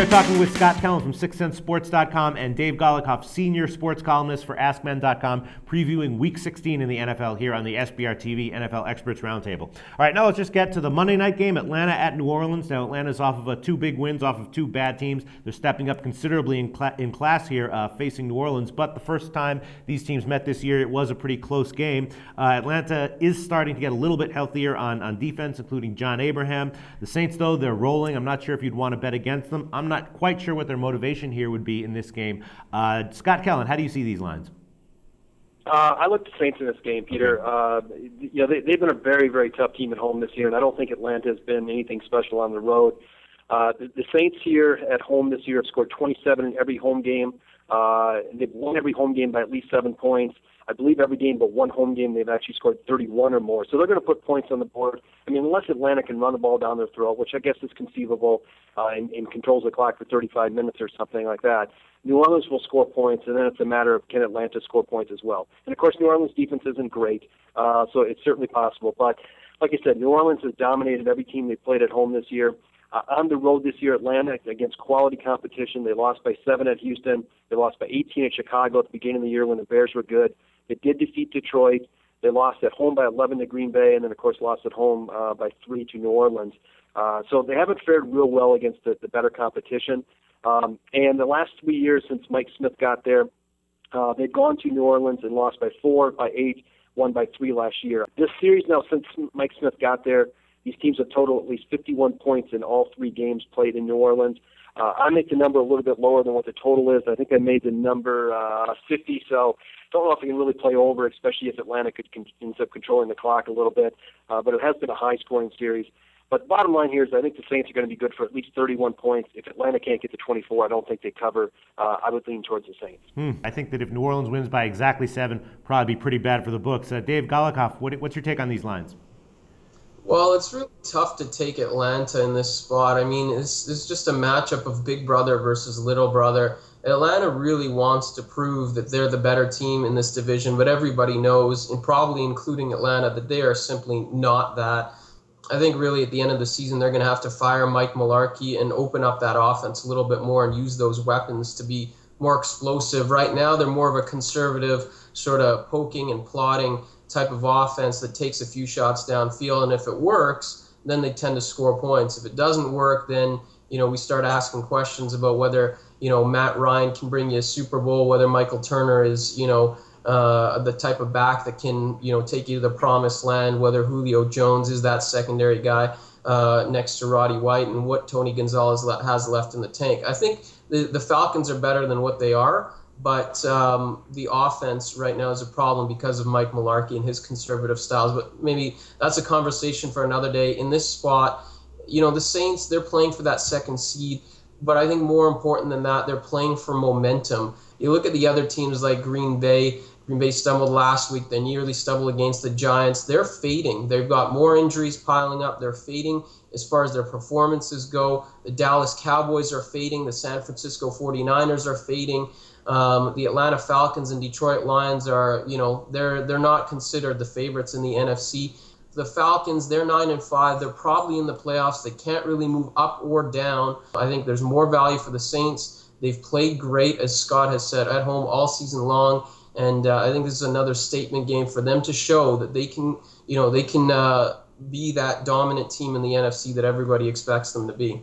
We're talking with Scott Kellen from SixCentSports.com and Dave Golikoff, senior sports columnist for AskMen.com, previewing Week 16 in the NFL here on the SBR TV NFL Experts Roundtable. All right, now let's just get to the Monday night game, Atlanta at New Orleans. Now, Atlanta's off of two big wins off of two bad teams. They're stepping up considerably in class here, facing New Orleans. But the first time these teams met this year, it was a pretty close game. Atlanta is starting to get a little bit healthier on defense, including John Abraham. The Saints, though, they're rolling. I'm not sure if you'd want to bet against them. I'm not quite sure what their motivation here would be in this game. Scott Kellen, how do you see these lines? I like the Saints in this game, Peter. They've been a very, very tough team at home this year, and I don't think Atlanta has been anything special on the road. The Saints here at home this year have scored 27 in every home game. They've won every home game by at least 7 points. I believe every game but one home game they've actually scored 31 or more. So they're going to put points on the board. I mean, unless Atlanta can run the ball down their throat, which I guess is conceivable, and controls the clock for 35 minutes or something like that, New Orleans will score points, and then it's a matter of can Atlanta score points as well. And, of course, New Orleans' defense isn't great, so it's certainly possible. But, like I said, New Orleans has dominated every team they've played at home this year. On the road this year, Atlanta, against quality competition, they lost by 7 at Houston. They lost by 18 at Chicago at the beginning of the year when the Bears were good. They did defeat Detroit. They lost at home by 11 to Green Bay, and then, of course, lost at home by 3 to New Orleans. So they haven't fared real well against the better competition. And the last 3 years since Mike Smith got there, they've gone to New Orleans and lost by 4, by 8, won by 3 last year. This series now, since Mike Smith got there, these teams have totaled at least 51 points in all 3 games played in New Orleans. I make the number a little bit lower than what the total is. I think I made the number 50, so don't know if I can really play over, especially if Atlanta ends up controlling the clock a little bit. But it has been a high-scoring series. But bottom line here is I think the Saints are going to be good for at least 31 points. If Atlanta can't get to 24, I don't think they cover. I would lean towards the Saints. I think that if New Orleans wins by exactly 7, probably be pretty bad for the books. Dave Golikoff, what's your take on these lines? Well, it's really tough to take Atlanta in this spot. I mean, it's just a matchup of big brother versus little brother. Atlanta really wants to prove that they're the better team in this division, but everybody knows, and probably including Atlanta, that they are simply not that. I think really at the end of the season, they're going to have to fire Mike Mularkey and open up that offense a little bit more and use those weapons to be more explosive. Right now, they're more of a conservative sort of poking and plotting type of offense that takes a few shots downfield, and if it works, then they tend to score points. If it doesn't work, then we start asking questions about whether Matt Ryan can bring you a Super Bowl, whether Michael Turner is the type of back that can take you to the promised land, whether Julio Jones is that secondary guy next to Roddy White, and what Tony Gonzalez has left in the tank. I think the Falcons are better than what they are, but the offense right now is a problem because of Mike Mularkey and his conservative styles. But maybe that's a conversation for another day. In this spot, the Saints, they're playing for that second seed, but I think more important than that, they're playing for momentum. You look at the other teams like Green Bay. Green Bay stumbled last week. They nearly stumbled against the Giants. They're fading. They've got more injuries piling up. They're fading as far as their performances go. The Dallas Cowboys are fading. The San Francisco 49ers are fading. The Atlanta Falcons and Detroit Lions are, they're not considered the favorites in the NFC. The Falcons, they're 9-5. They're probably in the playoffs. They can't really move up or down. I think there's more value for the Saints. They've played great, as Scott has said, at home all season long. And I think this is another statement game for them to show that they can, be that dominant team in the NFC that everybody expects them to be.